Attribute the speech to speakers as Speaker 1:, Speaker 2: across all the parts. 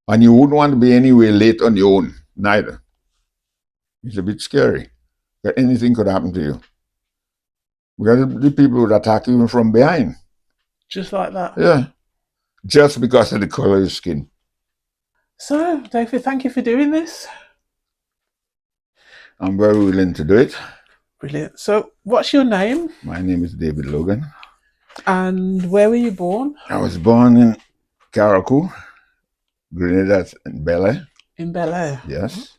Speaker 1: And you wouldn't want to be anywhere late on your own, neither. It's a bit scary. That anything could happen to you. Because the people would attack you from behind.
Speaker 2: Just like that.
Speaker 1: Yeah. Just because of the color of your skin.
Speaker 2: So, David, thank you for doing this.
Speaker 1: I'm very willing to do it.
Speaker 2: Brilliant. So, what's your name?
Speaker 1: My name is David Logan.
Speaker 2: And where were you born?
Speaker 1: I was born in Carriacou, Grenada, in Bel Air.
Speaker 2: In Bel Air.
Speaker 1: Yes.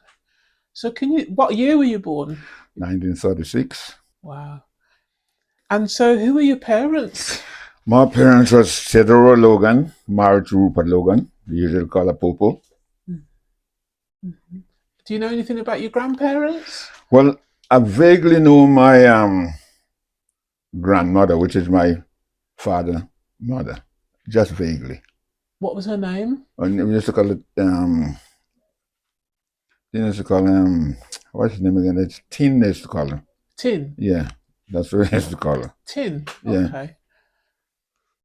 Speaker 2: So, what year were you born?
Speaker 1: 1936.
Speaker 2: Wow. And so, who were your parents?
Speaker 1: My parents was Theodore Logan, married to Rupert Logan. They usually call her Popo.
Speaker 2: Mm-hmm. Do you know anything about your grandparents?
Speaker 1: Well, I vaguely know my grandmother, which is my father's mother, just vaguely.
Speaker 2: What was her name?
Speaker 1: And we used to call it, what's his name again? It's Tin, they used to call her.
Speaker 2: Tin?
Speaker 1: Yeah, that's what they used to call her.
Speaker 2: Tin?
Speaker 1: Yeah.
Speaker 2: Okay.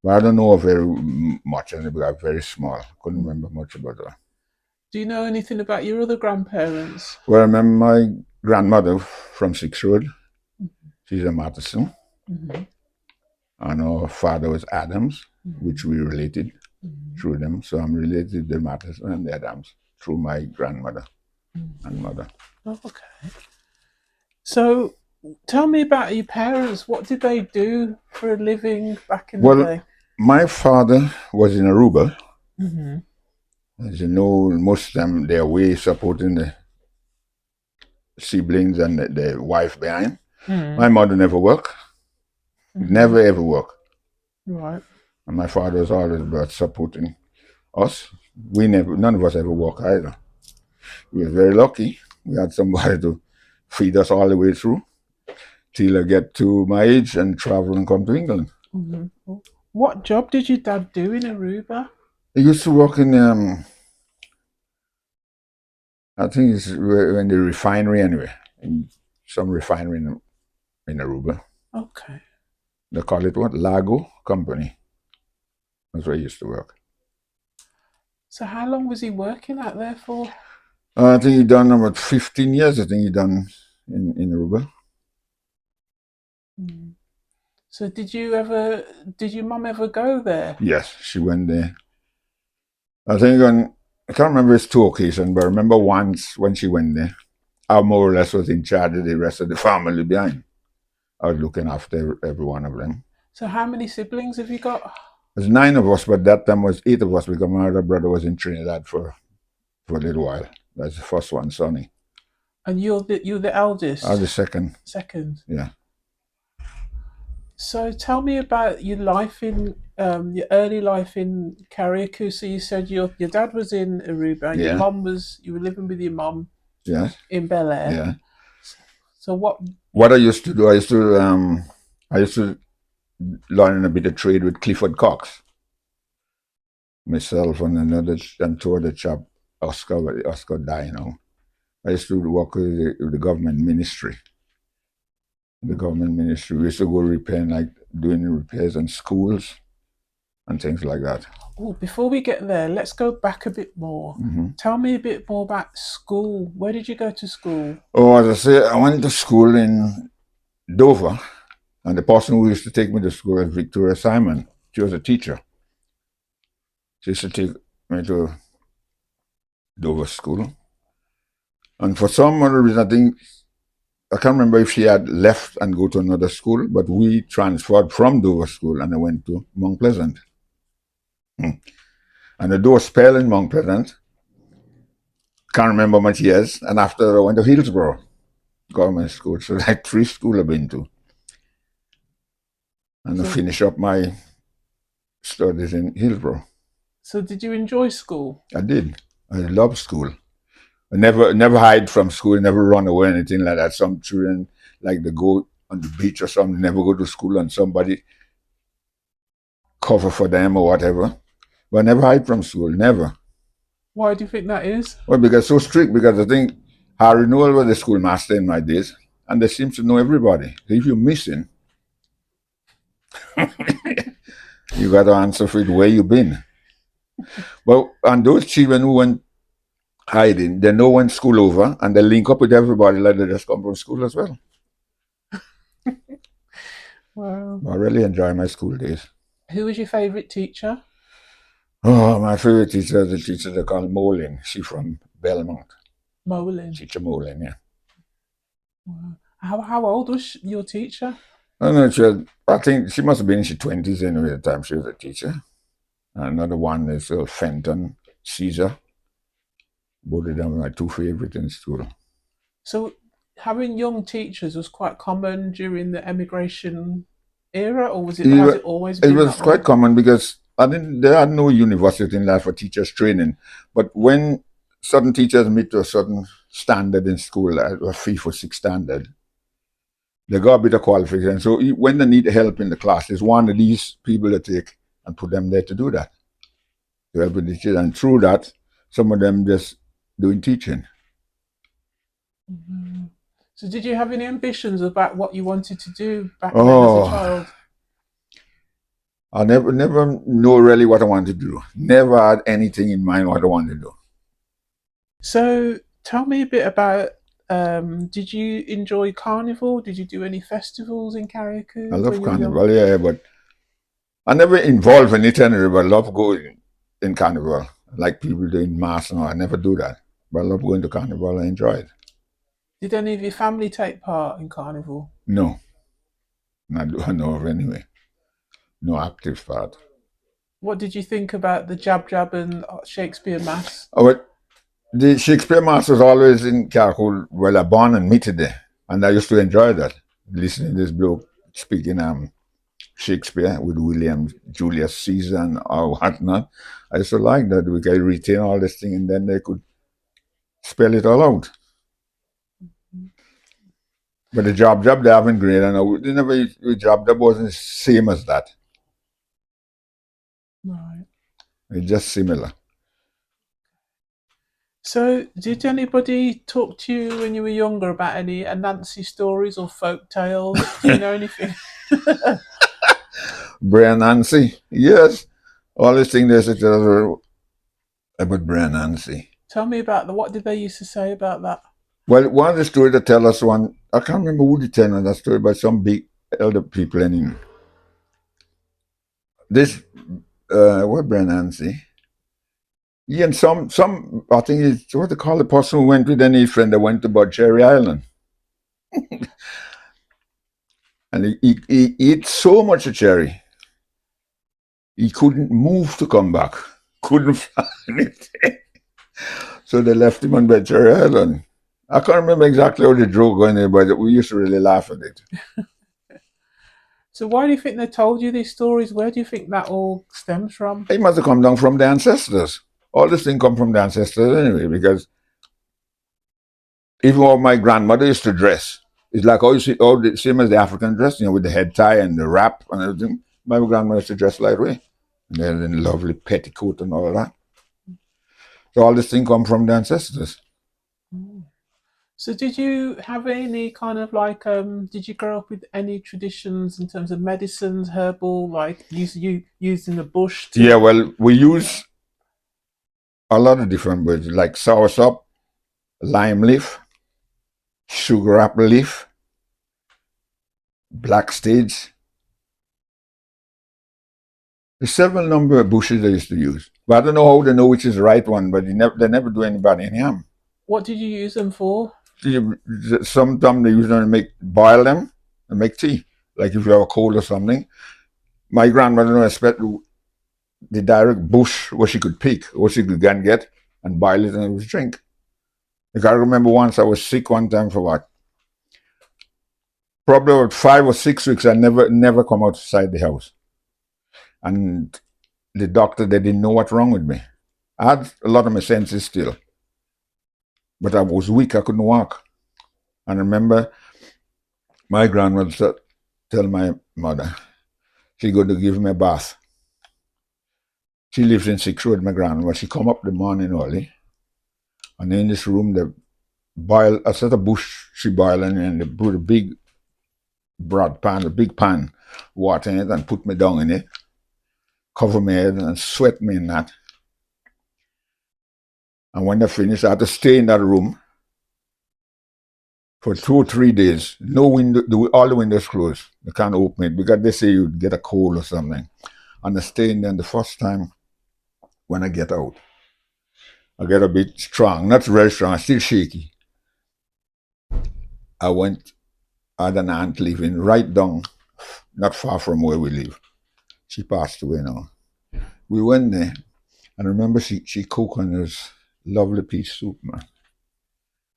Speaker 1: But I don't know very much, and we are very small. Couldn't remember much about her.
Speaker 2: Do you know anything about your other grandparents?
Speaker 1: Well, I remember my grandmother from 6 Road. Mm-hmm. She's a Matheson. Mm-hmm. And our father was Adams, mm-hmm. which we related through them. So I'm related to the Matheson and the Adams through my grandmother and mother.
Speaker 2: Oh, okay. So tell me about your parents. What did they do for a living back in the day?
Speaker 1: My father was in Aruba. Mm-hmm. As you know, most of them, they're away supporting the siblings and the wife behind. Mm-hmm. My mother never worked. Mm-hmm. Never ever worked.
Speaker 2: Right.
Speaker 1: And my father was always about supporting us. None of us ever worked either. We were very lucky. We had somebody to feed us all the way through till I get to my age and travel and come to England.
Speaker 2: Mm-hmm. What job did your dad do in Aruba?
Speaker 1: He used to work in, I think it's in the refinery anyway, in some refinery in Aruba.
Speaker 2: Okay.
Speaker 1: They call it what? Lago Company. That's where he used to work.
Speaker 2: So how long was he working out there for?
Speaker 1: I think he done about 15 years, I think he done in Aruba.
Speaker 2: Mm. So did your mum ever go there?
Speaker 1: Yes, she went there. I think I can't remember it's 2 occasions, but I remember once when she went there, I more or less was in charge of the rest of the family behind. I was looking after every one of them.
Speaker 2: So how many siblings have you got?
Speaker 1: There's 9 of us, but that time was 8 of us because my other brother was in Trinidad for a little while. That's the first one, Sonny.
Speaker 2: And you're the eldest?
Speaker 1: I was the second.
Speaker 2: Second?
Speaker 1: Yeah.
Speaker 2: So tell me about your life your early life in Carriacou. So you said your dad was in Aruba, and your mum you were living with your mum.
Speaker 1: Yes.
Speaker 2: In Bel Air.
Speaker 1: Yeah.
Speaker 2: So
Speaker 1: what I used to do, I used to learn a bit of trade with Clifford Cox. Myself and two other chap, Oscar died now. I used to work with the government ministry. The government ministry. We used to go doing repairs in schools and things like that.
Speaker 2: Oh, before we get there, let's go back a bit more. Mm-hmm. Tell me a bit more about school. Where did you go to school?
Speaker 1: Oh, as I say, I went to school in Dover, and the person who used to take me to school was Victoria Simon. She was a teacher. She used to take me to Dover School. And for some other reason, I can't remember if she had left and go to another school, but we transferred from Dover School and I went to Mount Pleasant. And I do a spell in Mount Pleasant. Can't remember much years. And after I went to Hillsborough Government School. So like 3 schools I've been to. And I finished up my studies in Hillsborough.
Speaker 2: So did you enjoy school?
Speaker 1: I did. I loved school. I never hide from school, never run away, anything like that. Some children like to go on the beach or something, never go to school and somebody cover for them or whatever. But I never hide from school, never.
Speaker 2: Why do you think that is?
Speaker 1: Well, because so strict, because I think Harry Noel was the schoolmaster in my days, and they seem to know everybody. So if you're missing, you got to answer for it where you've been. Well, and those children who went hiding, they know when school over and they link up with everybody like they just come from school as well.
Speaker 2: Wow.
Speaker 1: I really enjoy my school days.
Speaker 2: Who was your favourite teacher?
Speaker 1: Oh, my favorite teacher is the teacher they call Molin. She's from Belmont.
Speaker 2: Molin.
Speaker 1: Teacher Molin, yeah.
Speaker 2: Wow. How old was your teacher?
Speaker 1: I don't know, I think she must have been in her 20s anyway at the time she was a teacher. Another one is Fenton, Caesar. Both of them were my two favorites in school.
Speaker 2: So having young teachers was quite common during the emigration era, or has it always been
Speaker 1: It was
Speaker 2: that
Speaker 1: quite
Speaker 2: way?
Speaker 1: common because there had no university in that for teachers training. But when certain teachers meet to a certain standard in school, a 3 for 6 standard, they got a bit of qualification. So when they need help in the class, there's one of these people to take and put them there to do that, to help with the teachers. And through that, some of them just doing teaching.
Speaker 2: Mm-hmm. So did you have any ambitions about what you wanted to do back then as a child?
Speaker 1: I never know really what I want to do. Never had anything in mind what I want to do.
Speaker 2: So tell me a bit about. Did you enjoy Carnival? Did you do any festivals in
Speaker 1: I
Speaker 2: Carriacou
Speaker 1: love
Speaker 2: when you were young?
Speaker 1: Carnival, yeah, but I never involved in it anyway, but I love going in Carnival. Like people doing mass now, I never do that. But I love going to Carnival, I enjoy it.
Speaker 2: Did any of your family take part in Carnival?
Speaker 1: No, not do I know of anyway. No active part.
Speaker 2: What did you think about the Jab Jab and Shakespeare Mass?
Speaker 1: Oh, but the Shakespeare mass was always in Caracol, well, I born and meted there. And I used to enjoy that, listening to this bloke speaking Shakespeare with William, Julius Caesar, and or whatnot. I used to like that. We could retain all this thing and then they could spell it all out. But the job they have in Grenada now, they never, the job wasn't the same as that.
Speaker 2: Right.
Speaker 1: It's just similar.
Speaker 2: So, did anybody talk to you when you were younger about any Anansi stories or folk tales? Do you know anything?
Speaker 1: Brian Nancy, yes. All these things they said about Brian Nancy.
Speaker 2: Tell me about what did they used to say about that?
Speaker 1: Well, one of the stories that tell us one, I can't remember who they tell us that story, but some big elder people in this, what Brian Nancy? Yeah, and some, I think it's what they call the person who went with any friend that went to Cherry Island. And he ate so much of cherry, he couldn't move to come back. Couldn't find it. So they left him on Cherry Island. I can't remember exactly how the joke went there, but we used to really laugh at it.
Speaker 2: So, why do you think they told you these stories? Where do you think that all stems from?
Speaker 1: It must have come down from the ancestors. All this thing come from the ancestors anyway, because even how my grandmother used to dress, it's like all you see, all the same as the African dress, with the head tie and the wrap and everything. My grandmother used to dress like way. And then the lovely petticoat and all that. So all this thing come from the ancestors.
Speaker 2: So, did you have any kind of like? Did you grow up with any traditions in terms of medicines, herbal, like using the bush to?
Speaker 1: Yeah, well, we use a lot of different birds, like soursop, lime leaf, sugar apple leaf, black stage. There's several number of bushes they used to use. But I don't know how they know which is the right one, but they never do anybody any harm.
Speaker 2: What did you use them for?
Speaker 1: Sometimes they use them to boil them and make tea. Like if you have a cold or something. My grandmother expect the direct bush what she could pick, what she could go and get, and boil it and it was drink. Like I remember once I was sick one time for what? Probably about 5 or 6 weeks I never come outside the house. And the doctor, they didn't know what's wrong with me. I had a lot of my senses still. But I was weak, I couldn't walk. And I remember my grandmother tell my mother, she's going to give me a bath. She lives in 6 Road, my grandmother. She come up the morning early. And in this room, they boil a set of bush she boiling and they put a big broad pan, a big pan, water in it and put me down in it, cover my head and sweat me in that. And when they finished, I had to stay in that room for 2 or 3 days. No window, all the windows closed. You can't open it because they say you'd get a cold or something. And I stay in there. And the first time when I get out, I get a bit strong, not very strong, still shaky. I had an aunt living right down, not far from where we live. She passed away now. We went there, and I remember she cooked on this lovely peach soup, man.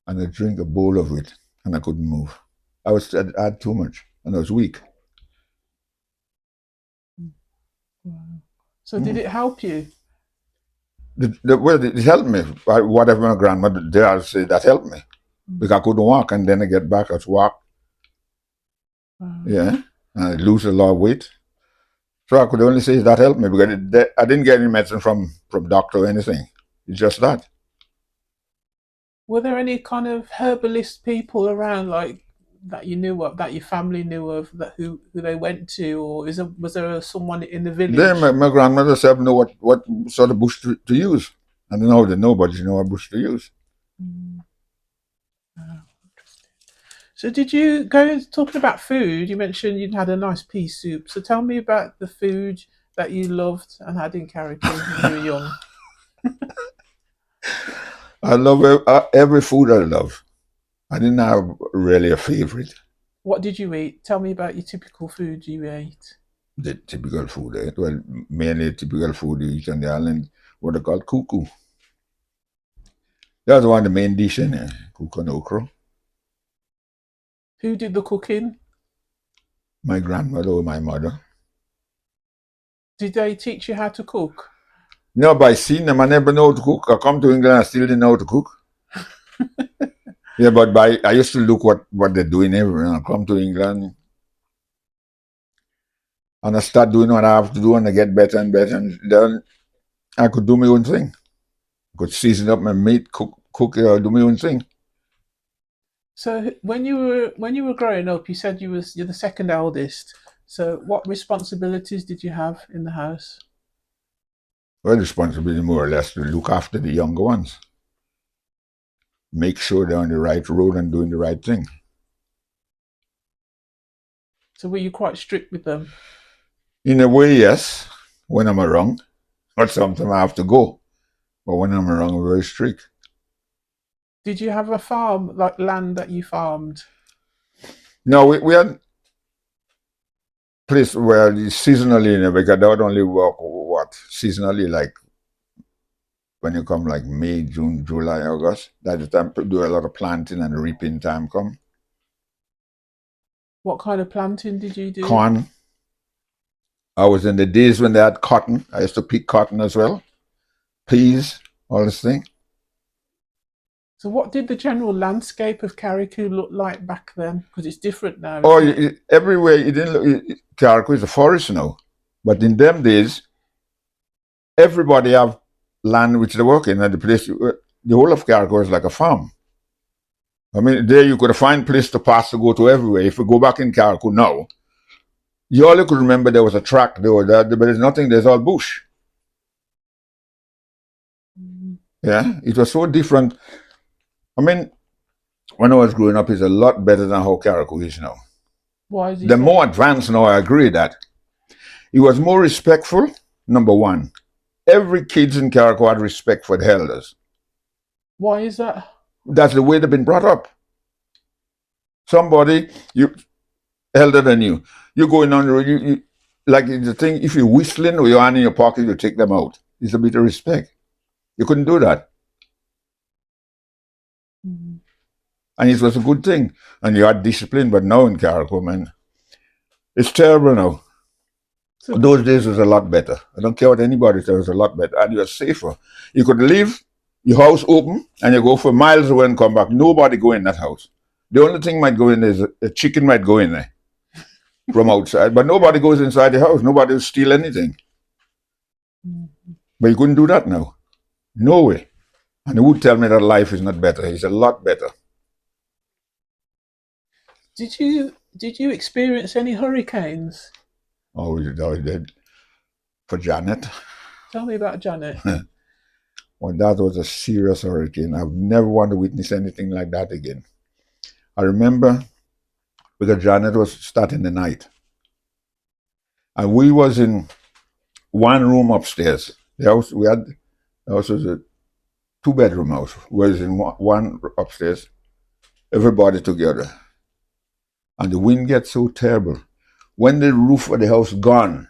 Speaker 1: And I drank a bowl of it, and I couldn't move. I had too much, and I was weak.
Speaker 2: Wow. So did it help you?
Speaker 1: Well, it helped me. Whatever my grandmother did, I'd say that helped me. Because I couldn't walk, and then I get back, I'd walk.
Speaker 2: Wow.
Speaker 1: Yeah, and I lose a lot of weight. So I could only say that helped me because I didn't get any medicine from doctor or anything. It's just that.
Speaker 2: Were there any kind of herbalist people around, like that you knew of, that your family knew of, that who they went to, or was there someone in the
Speaker 1: Then
Speaker 2: village?
Speaker 1: my grandmother said know what sort of bush to use. I don't know how they know, but you know what bush to use.
Speaker 2: Mm. Wow, interesting. So did you go talking about food? You mentioned you'd had a nice pea soup. So tell me about the food that you loved and had in Carriacou when you were young.
Speaker 1: I love every food I love. I didn't have really a favorite.
Speaker 2: What did you eat? Tell me about your typical food you ate.
Speaker 1: The typical food, eh? Well, mainly typical food you eat on the island, what they call cuckoo. That's one of the main dish in there, cuckoo and okra.
Speaker 2: Who did the cooking?
Speaker 1: My grandmother or my mother.
Speaker 2: Did they teach you how to cook?
Speaker 1: No, by seeing them, I never know how to cook. I come to England, I still didn't know how to cook. Yeah, but I used to look what they're doing everywhere. I come to England, and I start doing what I have to do, and I get better and better. And then I could do my own thing. I could season up my meat, do my own thing.
Speaker 2: So when you were growing up, you said you're the second eldest. So what responsibilities did you have in the house?
Speaker 1: Well, responsibility more or less to look after the younger ones, make sure they're on the right road and doing the right thing.
Speaker 2: So were you quite strict with them?
Speaker 1: In a way, yes, when I'm around, but sometimes I have to go. But when I'm around, I'm very strict.
Speaker 2: Did you have a farm, like land that you farmed?
Speaker 1: No, we had place where seasonally, because that would only work what seasonally, like when you come like May, June, July, August. That's the time to do a lot of planting and reaping time come.
Speaker 2: What kind of planting did you do?
Speaker 1: Corn. I was in the days when they had cotton. I used to pick cotton as well. Peas, all this thing.
Speaker 2: So what did the general landscape of Carriacou look like back then? Because it's different now,
Speaker 1: Oh,
Speaker 2: isn't it?
Speaker 1: everywhere. It didn't look. Carriacou is a forest now, but in them days, everybody have land which they work in, and the place. The whole of Carriacou is like a farm. I mean, there you could find place to pass to go to everywhere. If you go back in Carriacou now, you only could remember there was a track there, but there's nothing. There's all bush.
Speaker 2: Mm.
Speaker 1: Yeah, it was so different. I mean, when I was growing up, it's a lot better than how Carriacou is now.
Speaker 2: Why is he
Speaker 1: They're
Speaker 2: so?
Speaker 1: more advanced now. I agree that it was more respectful. Number one, every kids in Carriacou had respect for the elders.
Speaker 2: Why is that?
Speaker 1: That's the way they've been brought up. Somebody you elder than you going on the road, you like the thing. If you're whistling or your hand in your pocket, you take them out. It's a bit of respect. You couldn't do that,
Speaker 2: Mm.
Speaker 1: and it was a good thing. And you had discipline. But now in Carriacou, man, it's terrible now.
Speaker 2: So
Speaker 1: Those days was a lot better. I don't care what anybody says, it was a lot better. And you were safer. You could leave your house open and you go for miles away and come back. Nobody go in that house. The only thing might go in is a chicken might go in there from outside, but nobody goes inside the house. Nobody will steal anything.
Speaker 2: mm.
Speaker 1: But you couldn't do that now. No way. And you would tell me that life is not better. It's a lot better.
Speaker 2: Did you experience any hurricanes?
Speaker 1: Oh, we did for Janet.
Speaker 2: Tell me about Janet.
Speaker 1: Well, that was a serious hurricane. I've never want to witness anything like that again. I remember because Janet was starting the night, and we was in one room upstairs. The house we had, the house was a 2-bedroom house. We was in one upstairs, everybody together, and the wind gets so terrible. When the roof of the house gone,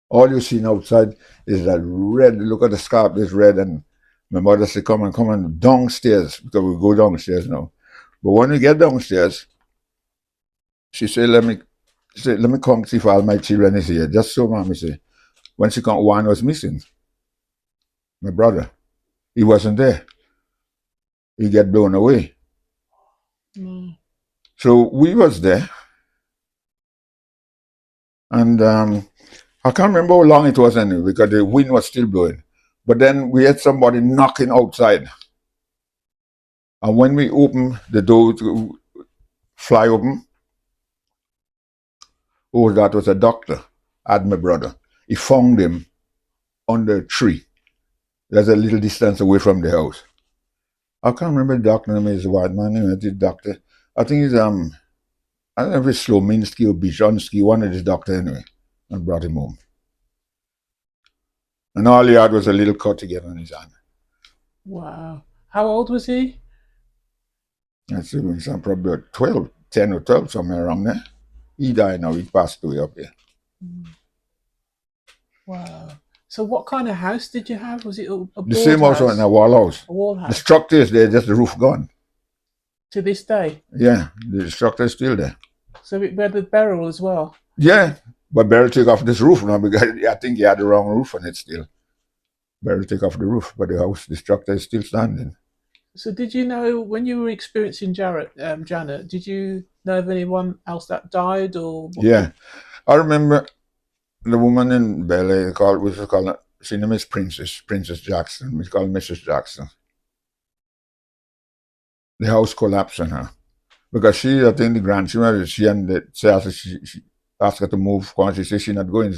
Speaker 1: all you see outside is that red. Look at the scarp, it's red. And my mother said, come on downstairs, because we go downstairs now. But when we get downstairs, she said, let me come see if all my children is here. Just so mommy say. When she come, one was missing. My brother. He wasn't there. He get blown away. So we was there. And I can't remember how long it was anyway, because the wind was still blowing. But then we had somebody knocking outside. And when we opened the door to fly open, oh, that was a doctor, had my brother. He found him under a tree. There's a little distance away from the house. I can't remember the doctor name, is white man, the doctor. I think he's I don't know if it's Slominski or Bichonsky, one of these doctors anyway, and brought him home. And all he had was a little cut again on his hand.
Speaker 2: Wow. How old was he?
Speaker 1: I see him probably about 12, 10 or 12, somewhere around there. He died now, he passed away up here.
Speaker 2: Wow. So what kind of house did you have? Was it a
Speaker 1: The same house was in a wall house.
Speaker 2: A wall house?
Speaker 1: The structure is there, just the roof gone.
Speaker 2: To this day?
Speaker 1: Yeah, the structure is still there.
Speaker 2: So it had the burial as well?
Speaker 1: Yeah, but Beryl took off this roof now, because I think he had the wrong roof on it still. Beryl took off the roof, but the house, the structure is still standing.
Speaker 2: So did you know, when you were experiencing Janet, did you know of anyone else that died? Or
Speaker 1: yeah, I remember the woman in Bel-Air, she name is Princess Jackson. We call Mrs. Jackson. The house collapsed on her. Because she, I think the grandchildren, she asked her to move, because she said she's not going.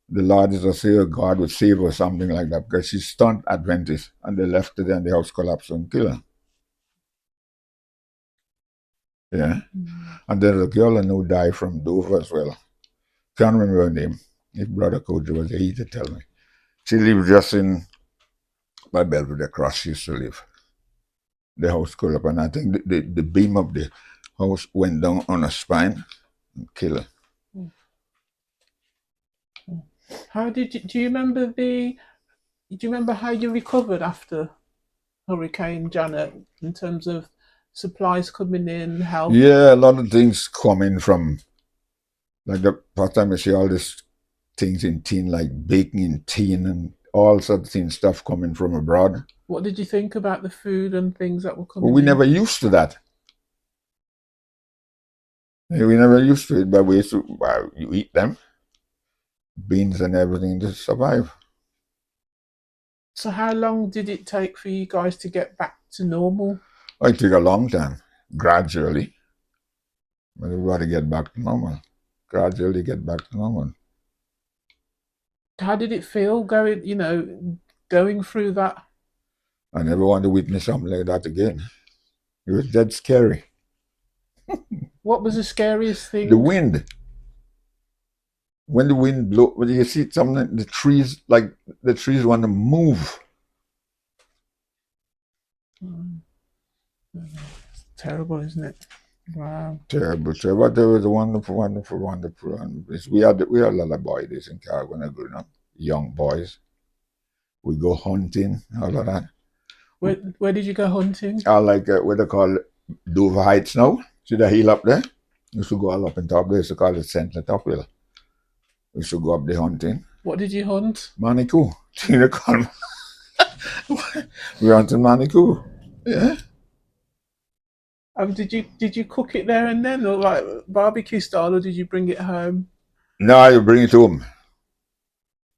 Speaker 1: The Lord is a say God would save her or something like that, because she's stunned Adventist, and they left her there and the house collapsed and killed her. Yeah. And there's a girl I know died from Dover as well. Can't remember her name. His brother coach was there, he to tell me. She lived just in by Belvedere Cross, she used to live. The house collapsed, and I think the beam of the house went down on her spine and killed her.
Speaker 2: How do you remember how you recovered after Hurricane Janet, in terms of supplies coming in, help?
Speaker 1: Yeah, a lot of things coming from, like the first time I see all these things in tin, like baking in tin and all sorts of things, stuff coming from abroad.
Speaker 2: What did you think about the food and things that were coming
Speaker 1: Well, we
Speaker 2: in?
Speaker 1: never used to that. We never used to it, but we used to, well, you eat them, beans and everything to survive.
Speaker 2: So how long did it take for you guys to get back to normal?
Speaker 1: It took a long time, gradually. But everybody get back to normal. Gradually get back to normal.
Speaker 2: How did it feel going through that?
Speaker 1: I never want to witness something like that again. It was dead scary.
Speaker 2: What was the scariest thing?
Speaker 1: The wind. When the wind blows, when you see something, the trees want to move.
Speaker 2: It's terrible, isn't it? Wow.
Speaker 1: Terrible. But there was a wonderful. And we had a lot of boys in Carriacou when I grew up. Young boys. We go hunting, all of that.
Speaker 2: Where did you go hunting?
Speaker 1: I like what they call Dover Heights now. See the hill up there? We used to go all up on top there. We used to call it St. Letopville. We used to go up there hunting.
Speaker 2: What did you hunt?
Speaker 1: Manicou. We hunted Manicou. Yeah.
Speaker 2: Did you cook it there and then, or like barbecue style, or did you bring it home?
Speaker 1: No, you bring it home.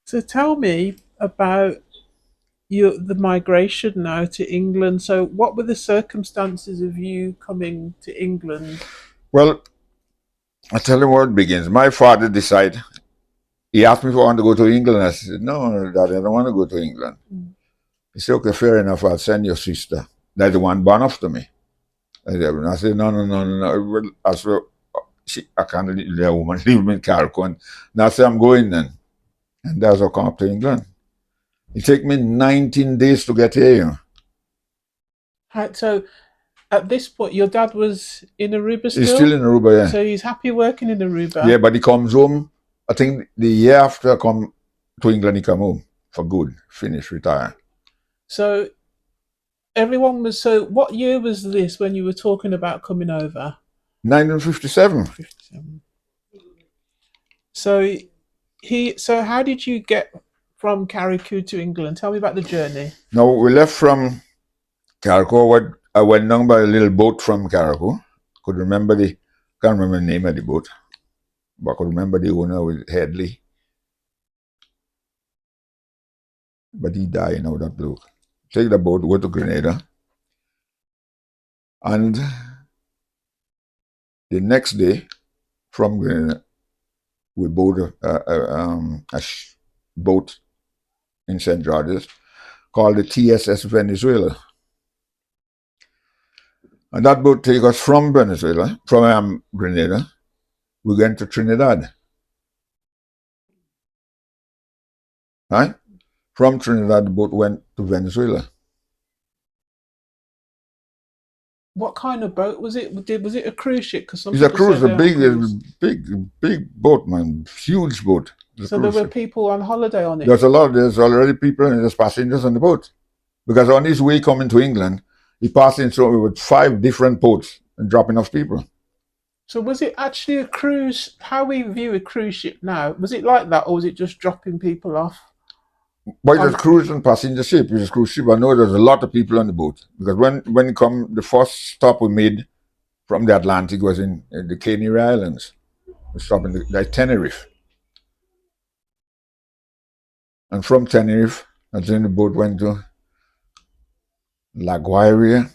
Speaker 2: So tell me about the migration now to England. So what were the circumstances of you coming to England?
Speaker 1: Well, I tell you where it begins. My father decided he asked me if I want to go to England. I said, no, Daddy, I don't want to go to England. He said, okay, fair enough, I'll send your sister. That's the one born after me. I said, no. I said, I can't leave the woman, leave me in Carriacou. And I said, I'm going then. And that's how I come up to England. It took me 19 days to get here. You know.
Speaker 2: Right, so at this point, your dad was in Aruba still?
Speaker 1: He's still in Aruba, yeah.
Speaker 2: So he's happy working in Aruba?
Speaker 1: Yeah, but he comes home, I think the year after I come to England, he come home for good, finish, retire.
Speaker 2: So everyone was, so what year was this when you were talking about coming over?
Speaker 1: 1957.
Speaker 2: 57. So how did you get from Carriacou to England? Tell me about the journey.
Speaker 1: Now, we left from Carriacou. I went down by a little boat from Carriacou. Can't remember the name of the boat, but I could remember the owner was Headley. But he died now, that bloke. Take the boat, go to Grenada. And the next day, from Grenada, we bought a boat in St. George's called the TSS Venezuela. And that boat take us from Venezuela, from Grenada, we went to Trinidad. Right? From Trinidad, the boat went to Venezuela.
Speaker 2: What kind of boat was it? Was it a cruise ship? Because
Speaker 1: it's a cruise, big boat, man, huge boat.
Speaker 2: So there were people on holiday on it?
Speaker 1: There's already people and there's passengers on the boat. Because on his way coming to England, he passed in with 5 different boats and dropping off people.
Speaker 2: So was it actually a cruise? How we view a cruise ship now, was it like that, or was it just dropping people off?
Speaker 1: But it's a cruise and passenger ship. It's a cruise ship. I know there's a lot of people on the boat. Because when you come, the first stop we made from the Atlantic was in the Canary Islands. We stopped in the Tenerife. And from Tenerife, and then the boat went to La Guaira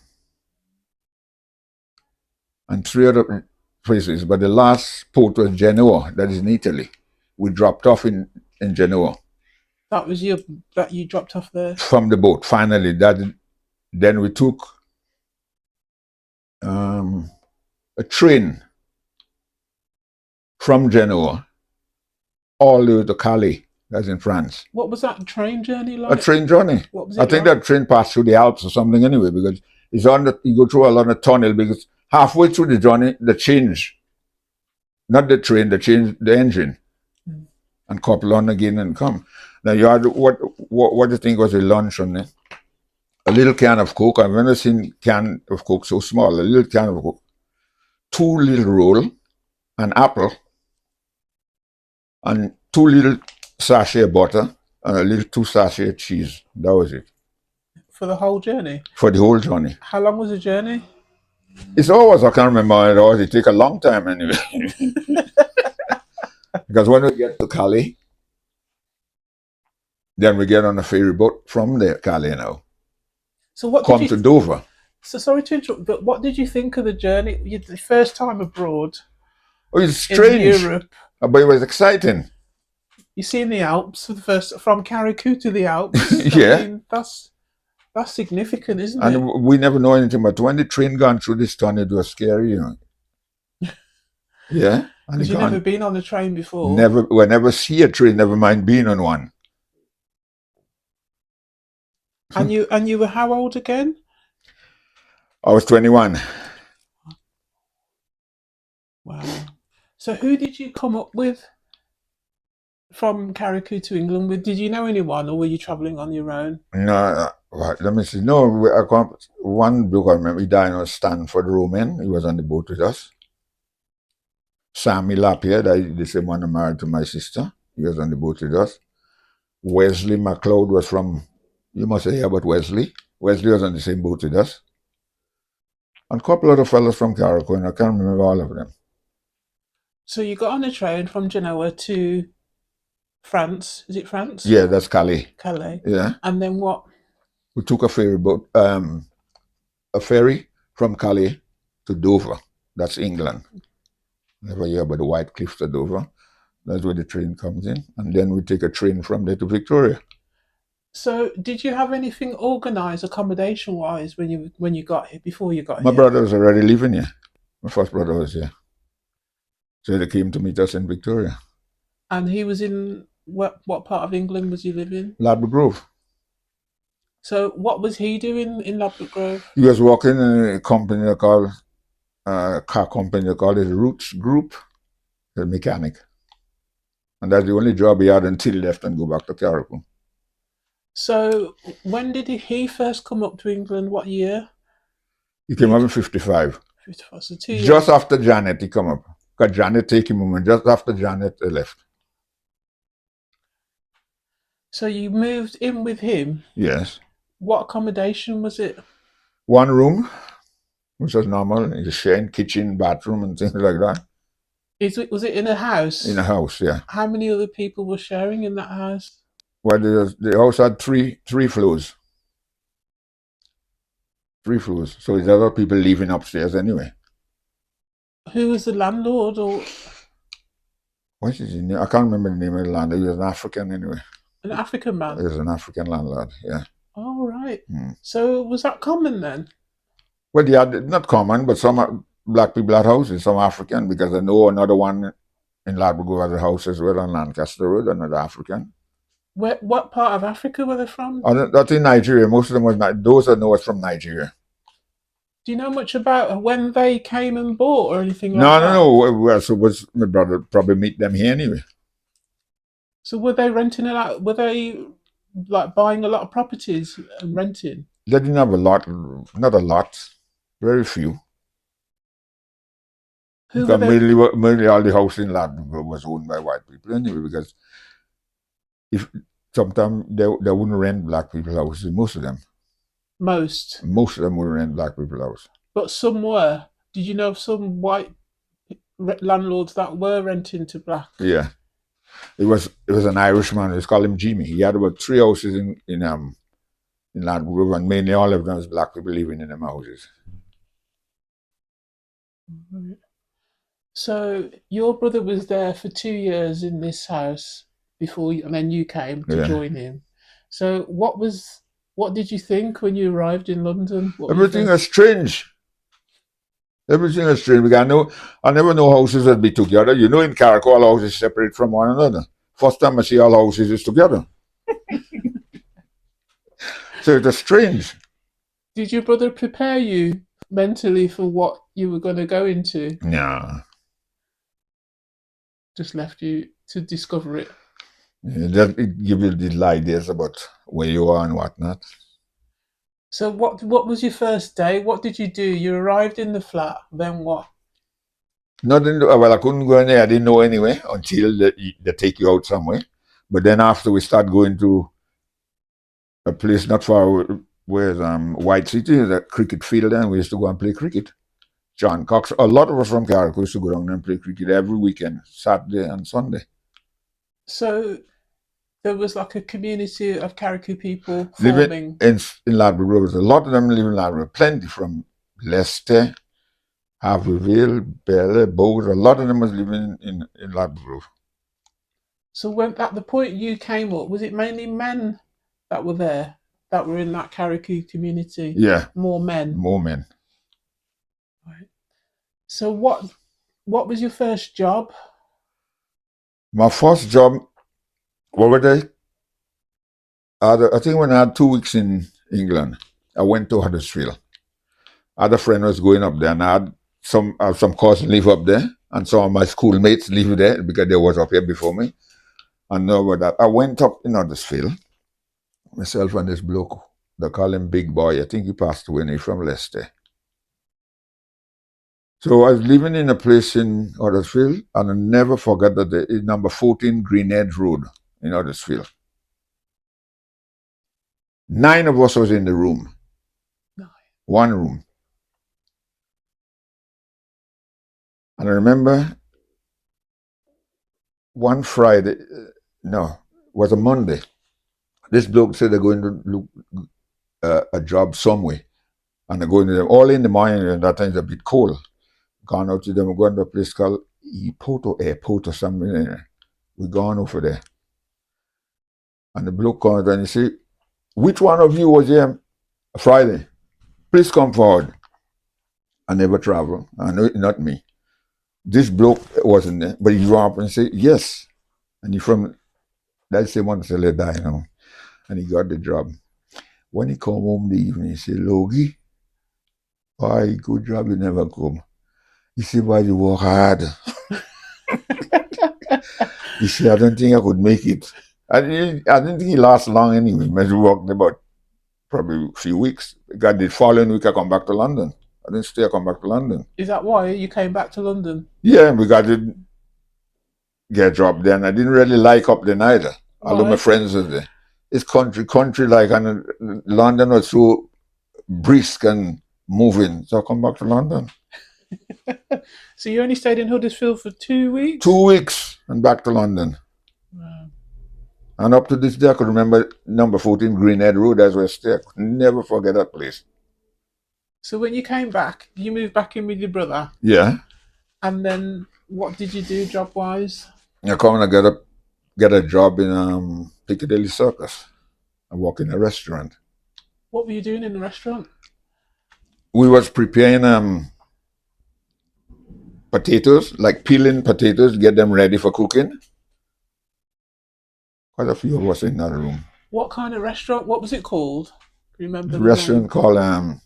Speaker 1: and 3 other places. But the last port was Genoa, that is in Italy. We dropped off in Genoa.
Speaker 2: That was that you dropped off there?
Speaker 1: From the boat, finally. Then we took a train from Genoa all the way to Calais, that's in France.
Speaker 2: What was that train journey like?
Speaker 1: A train journey.
Speaker 2: What was it
Speaker 1: I think
Speaker 2: like?
Speaker 1: that train passed through the Alps or something anyway, because it's you go through a lot of tunnel, because halfway through the journey, they change. Not the train, they change the engine. And couple on again and come. Now you had what do you think was a lunch on it? A little can of Coke. I've never seen can of Coke so small. A little can of Coke, 2 little roll, an apple, and 2 little sachet of butter, and a little 2 sachet of cheese. That was it.
Speaker 2: For the whole journey?
Speaker 1: For the whole journey.
Speaker 2: How long was the journey?
Speaker 1: It's always, I can't remember it always. It take a long time anyway. Because when we get to Calais, then we get on a ferry boat from there, Calais now.
Speaker 2: So what
Speaker 1: come to Dover.
Speaker 2: So sorry to interrupt, but what did you think of the journey? The first time abroad?
Speaker 1: Oh, it's strange.
Speaker 2: In Europe.
Speaker 1: But it was exciting.
Speaker 2: You see in the Alps for the first, from Carriacou to the Alps.
Speaker 1: Yeah.
Speaker 2: I mean, that's significant, isn't
Speaker 1: and
Speaker 2: it?
Speaker 1: And we never know anything, but when the train gone through this tunnel, it was scary, you know. Yeah.
Speaker 2: Because you've never been on a train before.
Speaker 1: We never see a train, never mind being on one.
Speaker 2: And you were how old again?
Speaker 1: I was 21.
Speaker 2: Wow. So who did you come up with from Carriacou to England with? Did you know anyone, or were you travelling on your own?
Speaker 1: No, let me see. No, one bloke I remember, he died on Stanford Roman. He was on the boat with us. Sammy Lapierre, the same one who married to my sister. He was on the boat with us. Wesley MacLeod was from, you must hear about Wesley. Wesley was on the same boat with us. And a couple other fellas from Carriacou, and I can't remember all of them.
Speaker 2: So you got on a train from Genoa to France. Is it France?
Speaker 1: Yeah, that's Calais.
Speaker 2: Calais.
Speaker 1: Yeah.
Speaker 2: And then what?
Speaker 1: We took a ferry boat, a ferry from Calais to Dover. That's England. Never hear about the White Cliffs of Dover. That's where the train comes in. And then we take a train from there to Victoria.
Speaker 2: So, did you have anything organised accommodation-wise when you got here before you got
Speaker 1: My
Speaker 2: here?
Speaker 1: brother was already living here. My first brother was here. So they came to meet us in Victoria.
Speaker 2: And he was in what part of England was he living?
Speaker 1: Ladbroke Grove.
Speaker 2: So, what was he doing in Ladbroke Grove?
Speaker 1: He was working in a company they call car company they call it Roots Group, the mechanic. And that's the only job he had until he left and go back to Carriacou.
Speaker 2: So, when did he first come up to England? What year?
Speaker 1: He came up in 55.
Speaker 2: 54, so 2 years.
Speaker 1: Just after Janet he come up. Because Janet take him home, and just after Janet they left.
Speaker 2: So you moved in with him.
Speaker 1: Yes.
Speaker 2: What accommodation was it?
Speaker 1: One room, which was normal, a sharing kitchen, bathroom, and things like that.
Speaker 2: Was it in a house?
Speaker 1: In a house, yeah.
Speaker 2: How many other people were sharing in that house?
Speaker 1: Well, the house had three floors. 3 floors. So there's other people living upstairs anyway.
Speaker 2: Who was the landlord, or
Speaker 1: What is his name? I can't remember the name of the landlord. He was an African anyway.
Speaker 2: an African man?
Speaker 1: He was an African landlord, yeah.
Speaker 2: Oh, right.
Speaker 1: Mm.
Speaker 2: So was that common then?
Speaker 1: Well, yeah, not common, but some black people had houses, some African, because I know another one in Ladbroke has a house as well on Lancaster Road, another African.
Speaker 2: What part of Africa were they from?
Speaker 1: That's in Nigeria. Most of them was not. Those I know was from Nigeria.
Speaker 2: Do you know much about when they came and bought or anything like that?
Speaker 1: No. Well, so was my brother probably meet them here anyway.
Speaker 2: So were they renting it out? Were they like buying a lot of properties and renting?
Speaker 1: They didn't have a lot, not a lot, very few.
Speaker 2: Who were
Speaker 1: Because
Speaker 2: they?
Speaker 1: mainly all the house in Ladbroke was owned by white people anyway, because if sometimes they wouldn't rent black people houses, most of them.
Speaker 2: Most
Speaker 1: of them wouldn't rent black people houses.
Speaker 2: But some were. Did you know of some white landlords that were renting to black?
Speaker 1: Yeah. It was an Irishman. Let's call him Jimmy. He had about 3 houses in Ladbroke, and mainly all of them was black people living in them houses.
Speaker 2: So your brother was there for 2 years in this house before, and then you came to join him. So what did you think when you arrived in London?
Speaker 1: Everything is strange. Everything is strange because I never know houses that be together. You know, in Carriacou, all houses separate from one another. First time I see all houses is together. So it is strange.
Speaker 2: Did your brother prepare you mentally for what you were going to go into?
Speaker 1: Yeah.
Speaker 2: Just left you to discover it.
Speaker 1: It gives you little ideas about where you are and whatnot.
Speaker 2: So what was your first day? What did you do? You arrived in the flat, then what?
Speaker 1: Nothing. Well, I couldn't go in there. I didn't know anyway until they take you out somewhere. But then after we start going to a place not far where's White City, there's a cricket field, and we used to go and play cricket. John Cox, a lot of us from Carriacou used to go down and play cricket every weekend, Saturday and Sunday.
Speaker 2: So there was like a community of Carriacou people
Speaker 1: living
Speaker 2: forming
Speaker 1: in Ladbroke Grove. A lot of them live in Ladbroke. Plenty from Leicester, Haverville, Belle, Bows. A lot of them was living in Ladbroke Grove.
Speaker 2: So when at the point you came up, was it mainly men that were there, that were in that Carriacou community?
Speaker 1: Yeah.
Speaker 2: More men.
Speaker 1: More men.
Speaker 2: Right. So what was your first job?
Speaker 1: My first job, what were they? I think when I had 2 weeks in England, I went to Huddersfield. I had a friend who was going up there, and I had some cousins live up there, and some of my schoolmates live there because they was up here before me. And over that, I went up in Huddersfield, myself and this bloke. They call him Big Boy. I think he passed away, and he's from Leicester. So I was living in a place in Huddersfield, and I never forgot that it's number 14 Grenada Road in Huddersfield. 9 of us was in the room.
Speaker 2: 9.
Speaker 1: One room. And I remember one Friday, it was a Monday. This bloke said they're going to look a job somewhere. And they're going to them all in the morning, and that time it's a bit cold. Gone out to them, going to a place called Airport or something. We gone over there. And the bloke comes and he say, which one of you was here Friday? Please come forward. I never travel. I know not me. This bloke wasn't there, but he drove up and said, yes. And he from that same one till he die now. And he got the job. When he come home the evening, he said, Logie, why good job you never come? He said, why you work hard? He said, I don't think I could make it. I didn't think he last long anyway. Maybe worked about probably a few weeks. Got the following week I come back to London. I didn't stay, I come back to London.
Speaker 2: Is that why you came back to London?
Speaker 1: Yeah, because I didn't get a job then. I didn't really like up there neither. Although my friends were there. It's country like, and London was so brisk and moving. So I come back to London.
Speaker 2: So you only stayed in Huddersfield for 2 weeks?
Speaker 1: 2 weeks and back to London.
Speaker 2: Wow.
Speaker 1: And up to this day, I could remember number 14 Grenada Road. That's where I stayed. I could never forget that place.
Speaker 2: So when you came back, you moved back in with your brother?
Speaker 1: Yeah.
Speaker 2: And then what did you do job-wise?
Speaker 1: I come and get a job in Piccadilly Circus. I work in a restaurant.
Speaker 2: What were you doing in the restaurant?
Speaker 1: We was preparing potatoes, like peeling potatoes, get them ready for cooking. Quite a few of us in that room.
Speaker 2: What kind of restaurant? What was it called? Remember
Speaker 1: the restaurant name? Called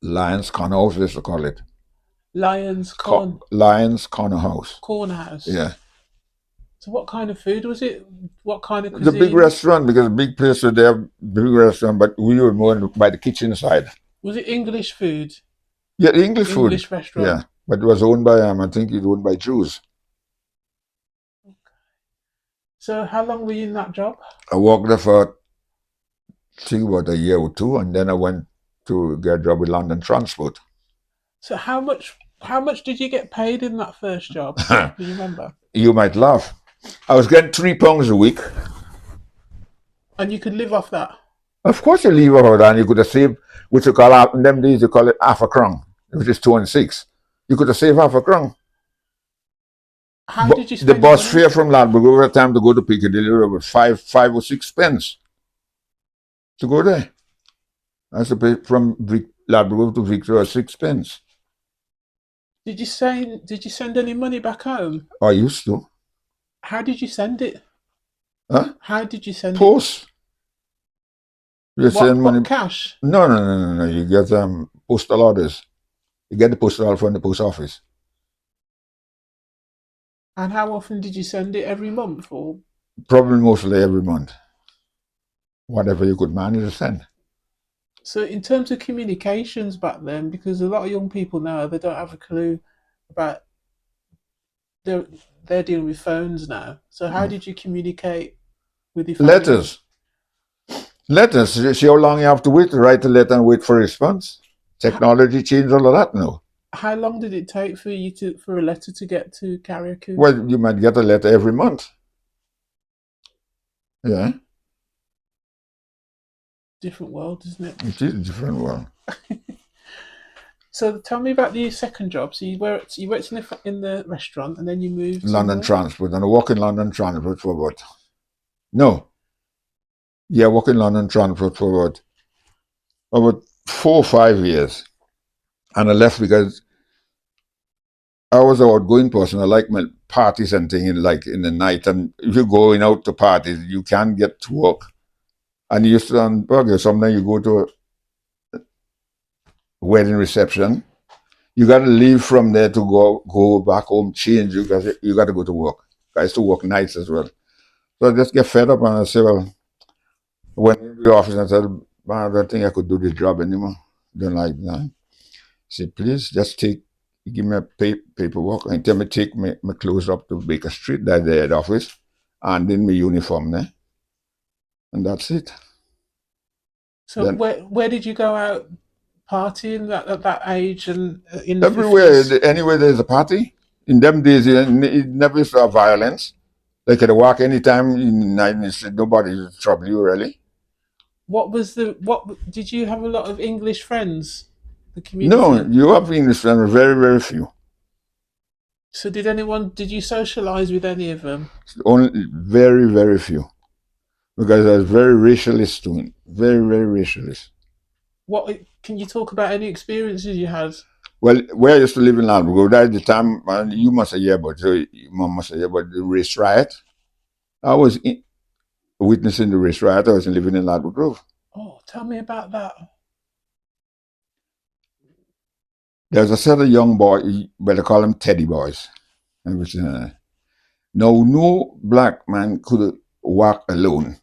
Speaker 1: Lions Corner House, they used to call it.
Speaker 2: Lions
Speaker 1: Corner House.
Speaker 2: Corner House.
Speaker 1: Yeah.
Speaker 2: So what kind of food was it? What kind of cuisine?
Speaker 1: The big restaurant, because a big place, so they have big restaurant, but we were more by the kitchen side.
Speaker 2: Was it English food?
Speaker 1: Yeah, English food.
Speaker 2: English restaurant.
Speaker 1: Yeah, but it was owned by I think it was owned by Jews.
Speaker 2: Okay. So how long were you in that job?
Speaker 1: I worked there for I think about a year or two, and then I went to get a job with London Transport.
Speaker 2: So how much did you get paid in that first job? Do you remember? You
Speaker 1: might laugh. I was getting £3 a week.
Speaker 2: And you could live off that?
Speaker 1: Of course you live off that, and you could have saved, which you call, in them days you call it half a crown, which is 2 and 6. You could have saved half a crown.
Speaker 2: How did you spend
Speaker 1: the bus fare from Ladbroke over the time to go to Piccadilly was 5 or 6 pence to go there. I used to pay from Ladbroke to Victoria 6 pence.
Speaker 2: Did you send any money back home?
Speaker 1: I used to.
Speaker 2: How did you send it?
Speaker 1: Huh?
Speaker 2: How did you send
Speaker 1: Post.
Speaker 2: You send money. What, cash?
Speaker 1: No. You get postal orders. You get the postal order from the post office.
Speaker 2: And how often did you send it? Every month or?
Speaker 1: Probably mostly every month. Whatever you could manage to send.
Speaker 2: So in terms of communications back then, because a lot of young people now, they don't have a clue about, they're dealing with phones now. So how did you communicate with your family?
Speaker 1: Letters. See how long you have to wait to write a letter and wait for a response? Technology changed all of that now.
Speaker 2: How long did it take for a letter to get to Carriacou?
Speaker 1: Well, you might get a letter every month. Yeah.
Speaker 2: Different world, isn't it?
Speaker 1: It is a different world.
Speaker 2: So tell me about your second job. So you worked in the restaurant, and then you moved
Speaker 1: London Transport, and I worked in London Transport for I worked in London Transport for about 4 or 5 years, and I left because I was an outgoing person. I like my parties and things like in the night, and if you're going out to parties, you can't get to work. And you used to sometimes you go to a wedding reception, you got to leave from there to go back home, change, because you got to go to work. I used to work nights as well. So I just get fed up, and I said, well, I went into the office and I said, man, I don't think I could do this job anymore. Don't like that. He said, please just give me a paperwork and tell me take my clothes up to Baker Street, that's the head office, and then my uniform there. And that's it.
Speaker 2: So then, where did you go out partying at that age and in the
Speaker 1: everywhere?
Speaker 2: 50s?
Speaker 1: Anywhere there's a party. In them days, it never saw violence. They could walk anytime in the night and nobody would trouble you really.
Speaker 2: What did you have a lot of English friends? The community?
Speaker 1: No, you have English friends, very, very few.
Speaker 2: So did you socialise with any of them?
Speaker 1: Only very, very few. Because I was very racialist to it. Very, very racialist.
Speaker 2: What can you talk about any experiences you had?
Speaker 1: Well, where I used to live in Ladbroke, that at the time, you must have heard about, so your mom must have heard about the race riot. I was witnessing the race riot. I was living in Ladbroke Grove.
Speaker 2: Oh, tell me about that.
Speaker 1: There's a set of young boys, but they call them teddy boys. And which, now, no black man could walk alone.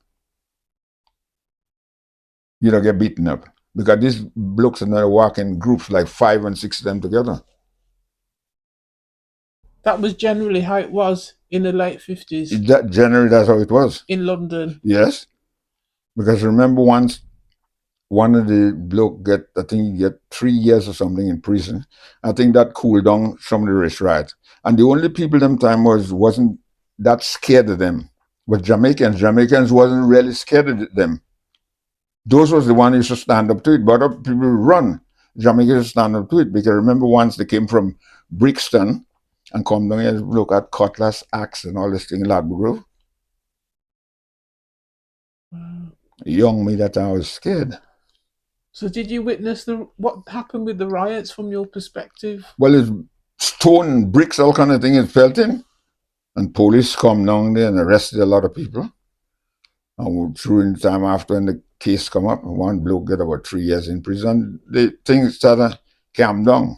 Speaker 1: You don't get beaten up. Because these blokes are not walking groups like 5 and 6 of them together.
Speaker 2: That was generally how it was in the late 50s
Speaker 1: Generally, that's how it was.
Speaker 2: in London.
Speaker 1: Yes. Because remember once one of the bloke I think he get 3 years or something in prison. I think that cooled down some of the race riots. And the only people them time wasn't that scared of them was Jamaicans. Jamaicans wasn't really scared of them. Those was the one who used to stand up to it, but other people run. Jamaicans stand up to it because remember once they came from Brixton and come down here and look at cutlass, axe, and all this thing in Ladbroke Grove.
Speaker 2: Wow.
Speaker 1: Young me that I was scared.
Speaker 2: So did you witness what happened with the riots from your perspective?
Speaker 1: Well, it's stone, bricks, all kind of thing is pelting. And police come down there and arrested a lot of people. And through the time after when the case come up, one bloke get about 3 years in prison. The things started calm down.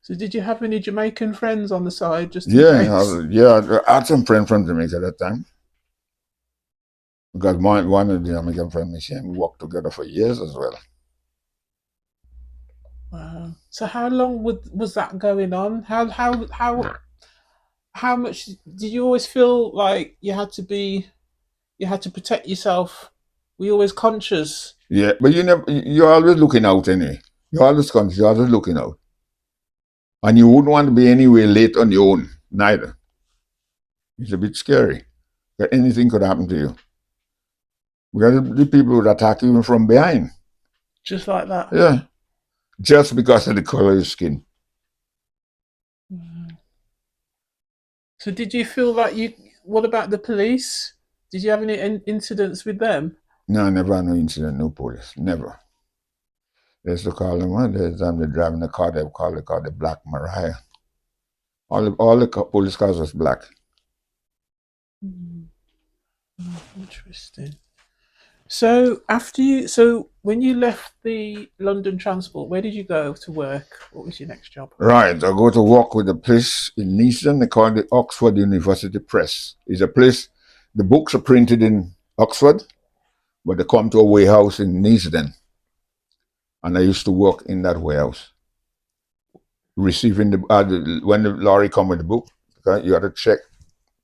Speaker 2: So did you have any Jamaican friends on the side just in
Speaker 1: Yeah,
Speaker 2: case?
Speaker 1: I had some friends from Jamaica at that time. Because one of the Jamaican friends, we worked together for years as well.
Speaker 2: Wow. So how long was that going on? How much did you always feel like you had to protect yourself? Were you always conscious?
Speaker 1: Yeah, but you're always looking out anyway. You're always conscious, you're always looking out. And you wouldn't want to be anywhere late on your own, neither. It's a bit scary. That anything could happen to you. Because the people would attack you from behind.
Speaker 2: Just like that?
Speaker 1: Yeah. Just because of the color of your skin.
Speaker 2: Mhm. So did you feel like what about the police? Did you have any incidents with them?
Speaker 1: No, I never had no incident, no police. Never. They used to call them, there's time they're driving the car, they call the car the Black Mariah. All the police cars was black.
Speaker 2: Mm. Oh, interesting. So when you left the London transport, where did you go to work? What was your next job?
Speaker 1: Right, I go to work with a place in Neasden, they call it the Oxford University Press. It's a place, the books are printed in Oxford, but they come to a warehouse in Neasden. And I used to work in that warehouse, receiving when the lorry come with the book, you had to check,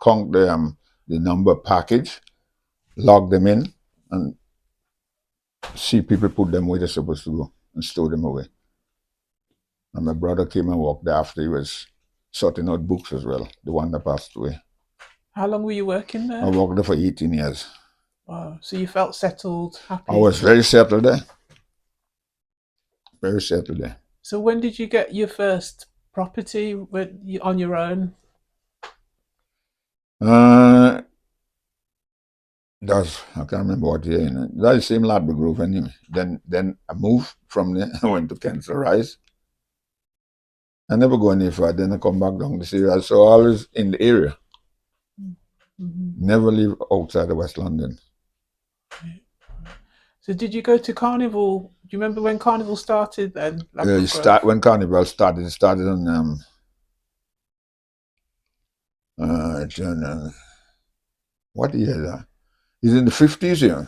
Speaker 1: count the number package, log them in, and see people put them where they're supposed to go and store them away. And my brother came and worked there after he was sorting out books as well, the one that passed away.
Speaker 2: How long were you working
Speaker 1: I
Speaker 2: there?
Speaker 1: worked there for 18 years.
Speaker 2: Wow. So you felt settled,
Speaker 1: I
Speaker 2: happy.
Speaker 1: was very settled there. Very settled there.
Speaker 2: So when did you get your first property on your own?
Speaker 1: Uh, I can't remember what year. That's the same Ladbroke Grove anyway. Then I moved from there. I went to Kensal Rise. I never go any further. Then I come back down the area. So I was in the area.
Speaker 2: Mm-hmm.
Speaker 1: Never leave outside of West London.
Speaker 2: So did you go to Carnival? Do you remember when Carnival started then?
Speaker 1: When Carnival started, it started on what year is that? It's in the 50s, yeah.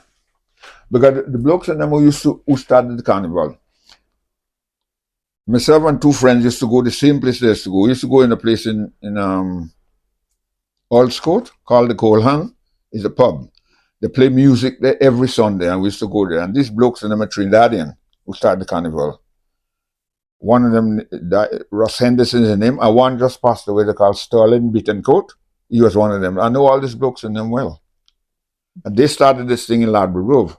Speaker 1: Because the blokes and them who started the Carnival. Myself and two friends used to go the same place they used to go. We used to go in a place in Allscourt called the Coal Hang. It's a pub. They play music there every Sunday, and we used to go there. And these blokes and them are Trinidadian who started the Carnival. One of them, Ross Henderson is his name, and one just passed away, they called Sterling Bittencourt. He was one of them. I know all these blokes and them well. And they started this thing in Ladbroke Grove.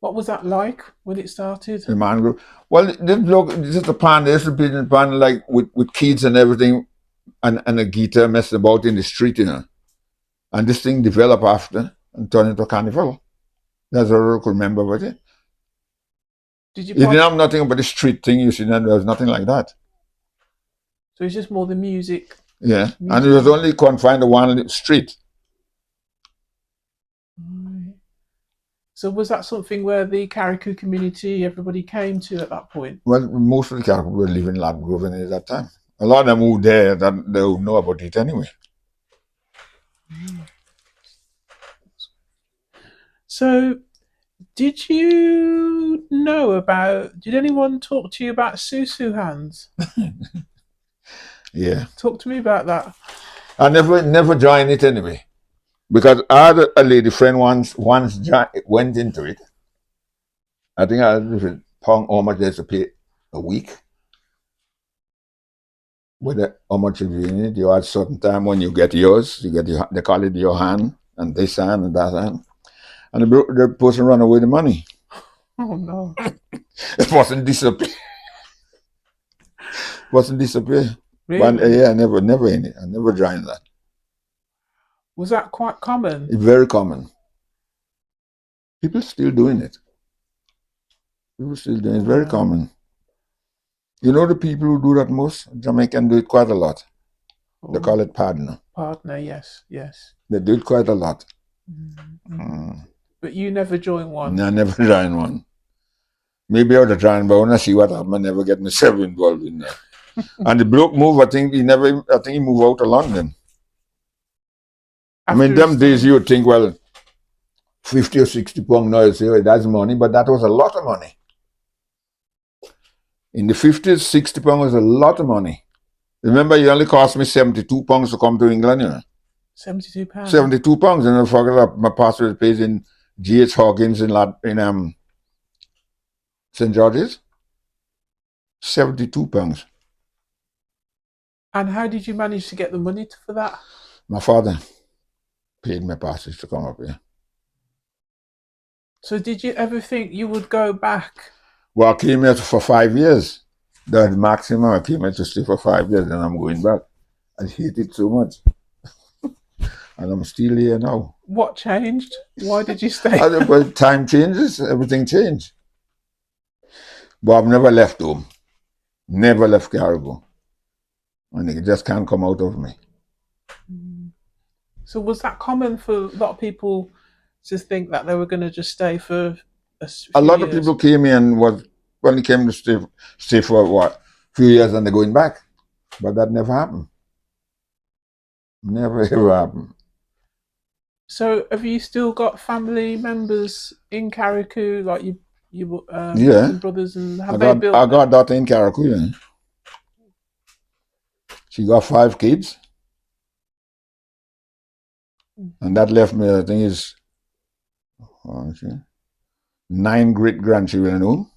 Speaker 2: What was that like when it started?
Speaker 1: The mangrove. Well, this is the pan. This is the pan like with kids and everything, and a guitar messing about in the street, And this thing developed after and turned into a carnival. That's all I could remember about it.
Speaker 2: Did you
Speaker 1: It didn't
Speaker 2: part?
Speaker 1: have nothing about the street thing, you see, and there was nothing like that.
Speaker 2: So it's just more the music.
Speaker 1: Yeah. And it
Speaker 2: Music.
Speaker 1: was only confined to one street.
Speaker 2: Right. So was that something where the Carriacou community, everybody came to at that point?
Speaker 1: Well, most of the Carriacou were living in Ladgrove at that time. A lot of them moved there that they would know about it anyway.
Speaker 2: So did you know about, did anyone talk to you about susu hands?
Speaker 1: Yeah.
Speaker 2: Talk to me about that.
Speaker 1: I never joined it anyway. Because I had a lady friend once went into it. I think I had pound how much they have to pay a week. With how much you in it, you had certain time when you get yours, you get they call it your hand, and this hand and that hand. And the person run away with the money.
Speaker 2: Oh no.
Speaker 1: It wasn't disappear. Wasn't disappear.
Speaker 2: Really?
Speaker 1: But yeah, never in it. I never joined that.
Speaker 2: Was that quite common?
Speaker 1: It's very common. People still doing it. People still doing it. It's very common. You know the people who do that most? Jamaican do it quite a lot. They call it partner.
Speaker 2: Partner, yes, yes.
Speaker 1: They do it quite a lot.
Speaker 2: But you never joined one?
Speaker 1: No, I never joined one. Maybe I would have joined, but when I see what happened, I never get myself involved in that. And the bloke moved, I think he moved out of London.
Speaker 2: After
Speaker 1: them days you would think, well, 50 or 60 pounds now, say, that's money, but that was a lot of money. In the 50s, 60 pounds was a lot of money. Remember, it only cost me 72 pounds to come to England,
Speaker 2: 72 pounds?
Speaker 1: 72 pounds, and I forgot that my passport pays in G.H. Hawkins in St. George's. 72 pounds.
Speaker 2: And how did you manage to get the money for that?
Speaker 1: My father paid my passage to come up here.
Speaker 2: So did you ever think you would go back?
Speaker 1: Well, I came here for 5 years. That's maximum. I came here to stay for 5 years, and I'm going back. I hate it so much. And I'm still here now.
Speaker 2: What changed? Why did you stay?
Speaker 1: But time changes, everything changed. But I've never left home. Never left Carriacou. And it just can't come out of me.
Speaker 2: So was that common for a lot of people to think that they were going to just stay for
Speaker 1: a lot of people came in when they came to stay for what, few years and they're going back. But that never happened. Never ever happened.
Speaker 2: So have you still got family members in Carriacou, like you
Speaker 1: yeah,
Speaker 2: brothers, and
Speaker 1: I got a daughter in Carriacou, yeah. She got 5 kids. And that left me, I think, is 9 great grandchildren home.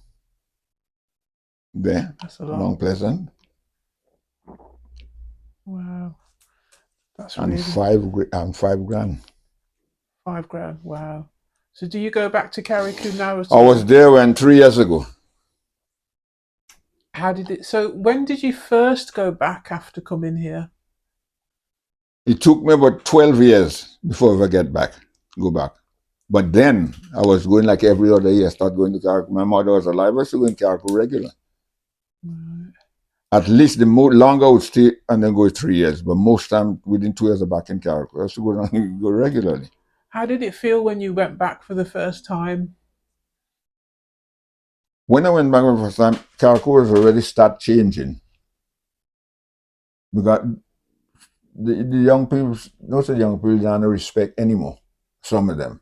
Speaker 1: There.
Speaker 2: That's a lot.
Speaker 1: Mount Pleasant.
Speaker 2: Wow. That's
Speaker 1: and
Speaker 2: really...
Speaker 1: 5 grand.
Speaker 2: 5 grand, wow. So do you go back to Carriacou now?
Speaker 1: I was there 3 years ago.
Speaker 2: How did it... So when did you first go back after coming here?
Speaker 1: It took me about 12 years before I ever go back. But then I was going like every other year. I started going to Carriacou. My mother was alive. I was going to Carriacou regular.
Speaker 2: Right.
Speaker 1: At least the longer I would stay and then go 3 years. But most time within 2 years I'm back in Carriacou. I used to go regularly.
Speaker 2: How did it feel when you went back for the first time?
Speaker 1: When I went back for the first time, Carriacou was already start changing. Because the young people, most of the young people don't respect anymore, some of them.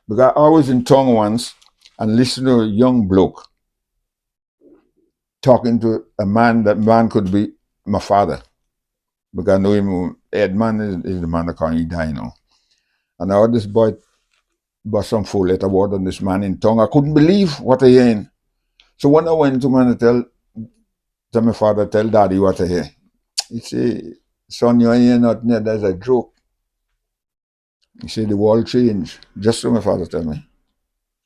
Speaker 1: Because I was in town once and listened to a young bloke talking to a man. That man could be my father. Because I know him, Edman is the man that can't die now. And I heard this boy bust some 4-letter word on this man in tongue. I couldn't believe what I heard. So when I went to man to tell my father, tell daddy what I hear. He said, son, you ain't hear nothing there, that's a joke. He said the world changed. Just so my father tell me.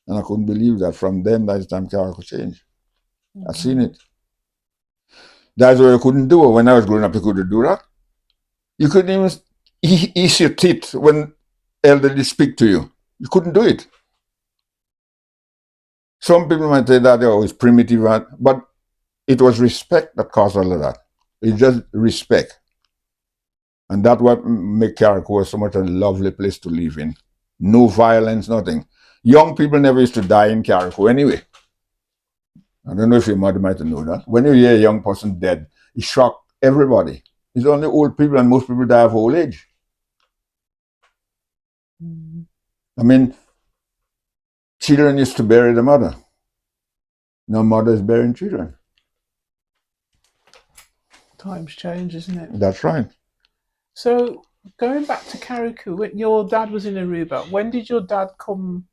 Speaker 1: And I couldn't believe that from then, that's the time Carriacou changed. I seen it. That's what you couldn't do. When I was growing up, you couldn't do that. You couldn't even ease your teeth when elderly speak to you. You couldn't do it. Some people might say that they're always primitive, but it was respect that caused all of that. It's just respect. And that's what make Carriacou so much a lovely place to live in. No violence, nothing. Young people never used to die in Carriacou anyway. I don't know if your mother might know that. When you hear a young person dead, it shocks everybody. It's only old people, and most people die of old age. I mean, children used to bury the mother. Now mothers burying children.
Speaker 2: Times change, isn't it?
Speaker 1: That's right.
Speaker 2: So going back to Carriacou, when your dad was in Aruba, when did your dad come?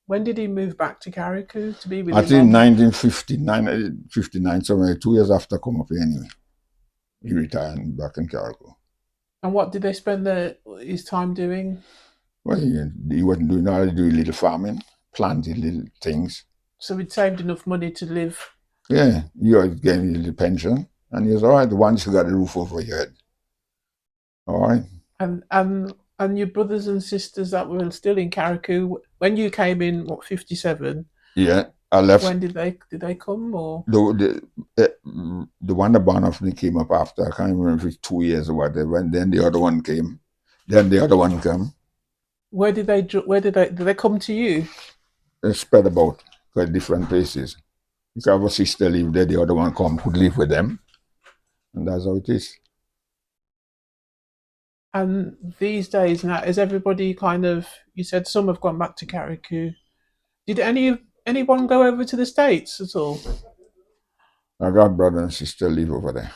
Speaker 2: When did he move back to Carriacou to be with
Speaker 1: I
Speaker 2: his
Speaker 1: think
Speaker 2: mum?
Speaker 1: 1959, somewhere 2 years after I come up here anyway. He retired back in Carriacou.
Speaker 2: And what did they spend his time doing?
Speaker 1: Well, he wasn't doing that. He doing little farming, planting little things.
Speaker 2: So he'd saved enough money to live.
Speaker 1: Yeah, he was getting a little pension. And he was all right, the ones who got a roof over your head. All right.
Speaker 2: And your brothers and sisters that were still in Carriacou, when you came in, what, 57?
Speaker 1: Yeah, I left.
Speaker 2: When did they come, or
Speaker 1: the one that born after me came up after. I can't remember if it's 2 years or whatever. And then the other one came. Then the other one came.
Speaker 2: where did they come to you?
Speaker 1: They spread about quite different places. If I have a sister live there, the other one could live with them. And that's how it is.
Speaker 2: And these days now, is everybody kind of? You said some have gone back to Carriacou. Did anyone go over to the States at all?
Speaker 1: I got brother and sister live over there.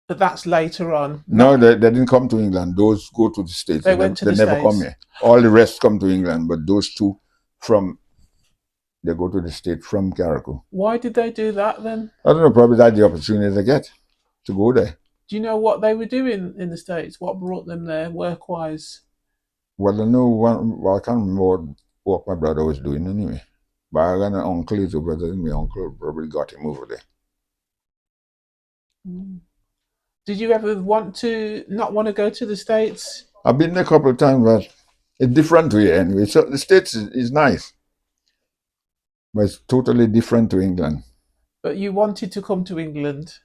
Speaker 2: But that's later on.
Speaker 1: No, they didn't come to England. Those go to the States.
Speaker 2: They went to
Speaker 1: they
Speaker 2: the
Speaker 1: never come
Speaker 2: States.
Speaker 1: here. All the rest come to England, but those two they go to the States from Carriacou.
Speaker 2: Why did they do that then?
Speaker 1: I don't know, probably that's the opportunity they get to go there.
Speaker 2: Do you know what they were doing in the States? What brought them there work-wise?
Speaker 1: Well, I know I can't remember what my brother was doing anyway. But I got an uncle, his brother, and my uncle probably got him over there.
Speaker 2: Did you ever not want to go to the States?
Speaker 1: I've been there a couple of times, but it's different here anyway. So the States is nice, but it's totally different to England.
Speaker 2: But you wanted to come to England.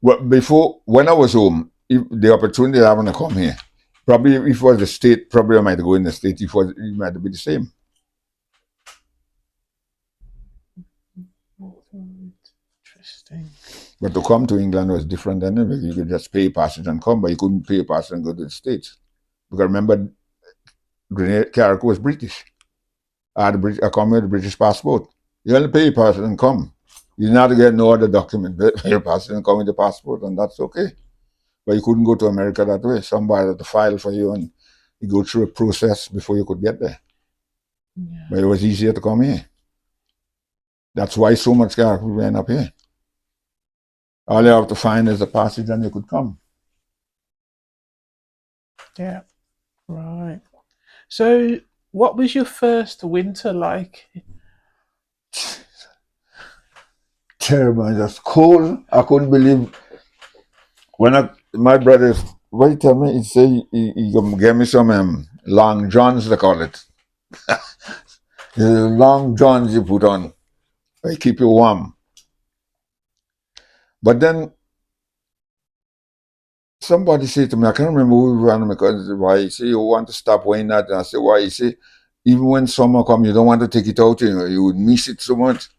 Speaker 1: Well, before, when I was home, if the opportunity I want to come here, probably if it was the state, probably I might go in the state. It might be the same.
Speaker 2: Interesting.
Speaker 1: But to come to England was different anyway. You could just pay passage and come, but you couldn't pay passage and go to the States. Because remember, Carriacou was British. I come with a British passport. You only pay your passage and come. You didn't have to get no other document. Pay your passage and come with the passport, and that's okay. But you couldn't go to America that way. Somebody had to file for you, and you go through a process before you could get there. Yeah. But it was easier to come here. That's why so much Carriacou went up here. All you have to find is a passage and you could come.
Speaker 2: Yeah, right. So what was your first winter like?
Speaker 1: Terrible, just cold. I couldn't believe when my brother, what he tell me, he say he gave me some long johns, they call it. The long johns you put on, they keep you warm. But then somebody said to me, I can't remember who ran because why he say you want to stop wearing that. And I said, why? He say, even when summer come, you don't want to take it out, you would miss it so much.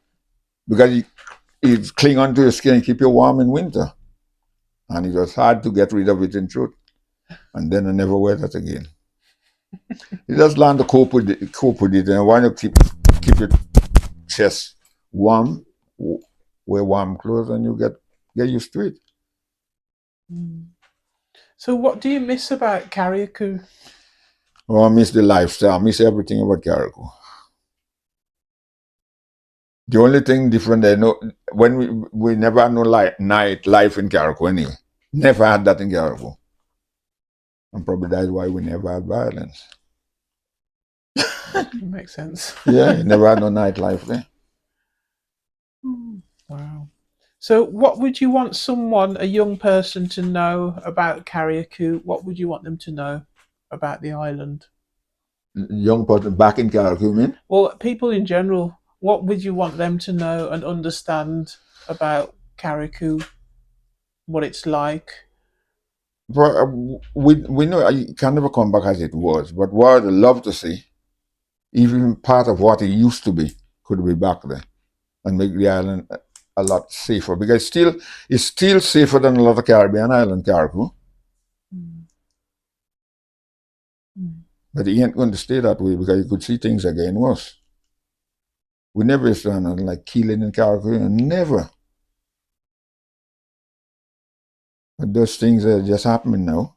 Speaker 1: Because it cling onto your skin and keep you warm in winter. And it was hard to get rid of it in truth. And then I never wear that again. You just learn to cope with it. And when you keep your chest warm, wear warm clothes and you get used to it.
Speaker 2: So what do you miss about Carriacou?
Speaker 1: Oh, I miss the lifestyle. I miss everything about Carriacou. The only thing different there, when we never had no night life in Carriacou anyway. Never had that in Carriacou. And probably that's why we never had violence.
Speaker 2: Makes sense.
Speaker 1: Yeah, you never had no nightlife there.
Speaker 2: Wow. So, what would you want someone, a young person, to know about Carriacou? What would you want them to know about the island?
Speaker 1: Young person back in Carriacou, you mean?
Speaker 2: Well, people in general, what would you want them to know and understand about Carriacou, what it's like?
Speaker 1: But we know it can never come back as it was. But what I'd love to see, even part of what it used to be, could be back there and make the island a lot safer. Because it's still safer than a lot of Caribbean island, Carriacou.
Speaker 2: Mm. Mm.
Speaker 1: But it ain't going to stay that way because you could see things are getting worse. We never used to have nothing like killing in Carriacou, never. But those things are just happening now.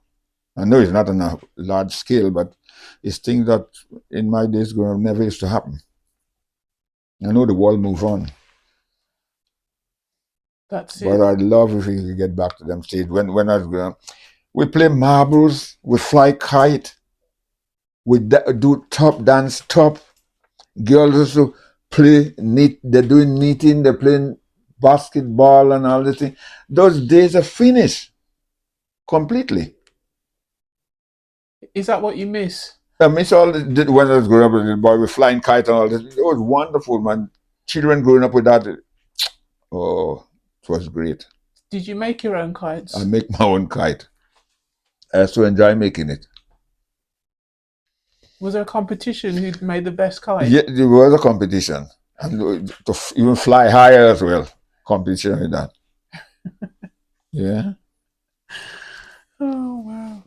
Speaker 1: I know it's not on a large scale, but it's things that in my days growing up never used to happen. I know the world move on,
Speaker 2: That's
Speaker 1: but
Speaker 2: it.
Speaker 1: I'd love if we could get back to them stage. When I was growing up, we play marbles, we fly kite, we do top dance, top. Girls also play knit. They're doing knitting. They're playing basketball and all this thing. Those days are finished completely.
Speaker 2: Is that what you miss?
Speaker 1: I miss all when I was growing up with the boy with flying kite and all this. It was wonderful, man. Children growing up with that, oh, it was great.
Speaker 2: Did you make your own
Speaker 1: I
Speaker 2: kites?
Speaker 1: make my own kite. I used to enjoy making it.
Speaker 2: Was there a competition who made the best kite?
Speaker 1: Yeah, there was a competition, and to even fly higher as well. Competition with that. Yeah.
Speaker 2: Oh wow!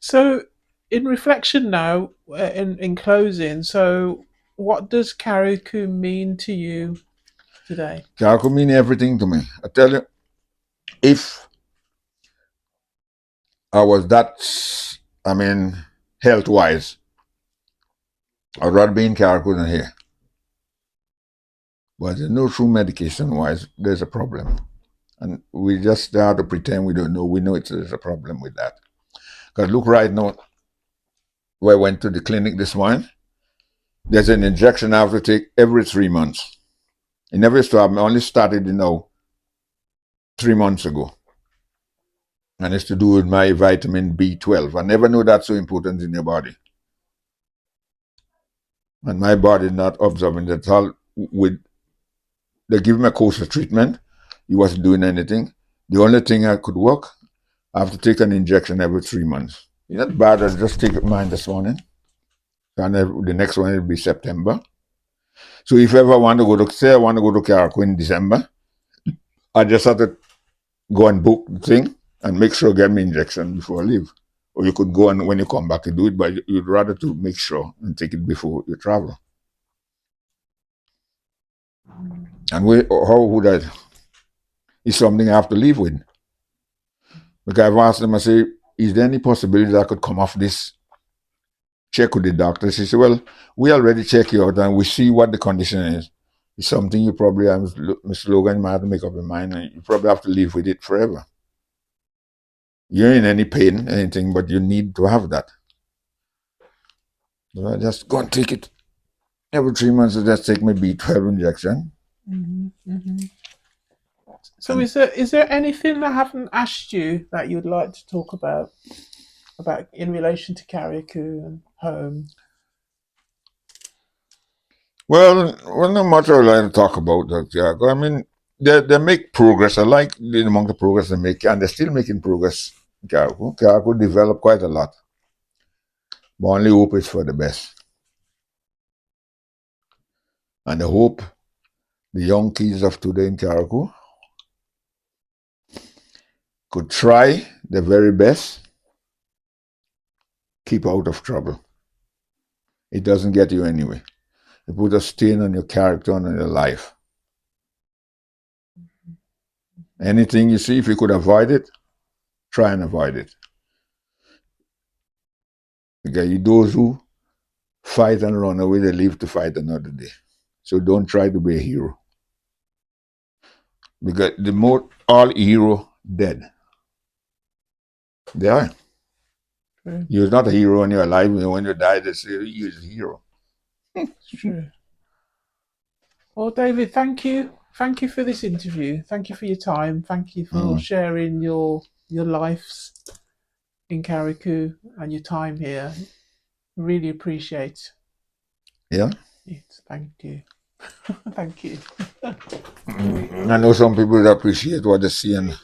Speaker 2: So, in reflection now, in closing, so what does Carriacou mean to you today?
Speaker 1: Carriacou mean everything to me. I tell you, if I was that, I mean, health wise, I'd rather be in Carriacou than here. But there's no true medication wise, there's a problem. And we just have to pretend we don't know. We know there's a problem with that. Because look right now, where I went to the clinic this morning, there's an injection I have to take every 3 months. It never used to happen. I only started, 3 months ago. And it's to do with my vitamin B12. I never knew that's so important in your body. And my body not observing that all with they give me a course of treatment. He wasn't doing anything. The only thing I could work, I have to take an injection every 3 months. It's not bad. I just take mine this morning. And the next one will be September. So if ever I want to go to, say I want to go to Carriacou in December, I just have to go and book the thing and make sure I get my injection before I leave. Or you could go and when you come back to do it, but you'd rather to make sure and take it before you travel. And how would I? It's something I have to live with. Because I've asked them, I say, is there any possibility that I could come off this check with the doctor? She said, well, we already check you out and we see what the condition is. It's something you probably, Mr. Logan, you might have to make up your mind and you probably have to live with it forever. You're in any pain, anything, but you need to have that. So I just go and take it. Every 3 months, I just take my B12 injection.
Speaker 2: Mm-hmm, mm-hmm. So,
Speaker 1: And
Speaker 2: is there anything I haven't asked you that you'd like to talk about in relation to Carriacou and home?
Speaker 1: well, not much I would like to talk about that. Yeah, I mean, they make progress. I like the amount of progress they make, and they're still making progress. Carriacou developed quite a lot. But only hope is for the best. And I hope the young kids of today in Carriacou could try their very best, keep out of trouble. It doesn't get you anywhere. It puts a stain on your character and on your life. Anything you see, if you could avoid it, try and avoid it. Because those who fight and run away, they live to fight another day. So don't try to be a hero. Because the more all hero dead. They are.
Speaker 2: True.
Speaker 1: You're not a hero when you're alive. When you die, they say you're a hero.
Speaker 2: It's true. Well, David, thank you. Thank you for this interview. Thank you for your time. Thank you for sharing your lives in Carriacou and your time here. Really appreciate
Speaker 1: Yeah.
Speaker 2: it. Thank you. Thank you.
Speaker 1: I know some people that appreciate what they see and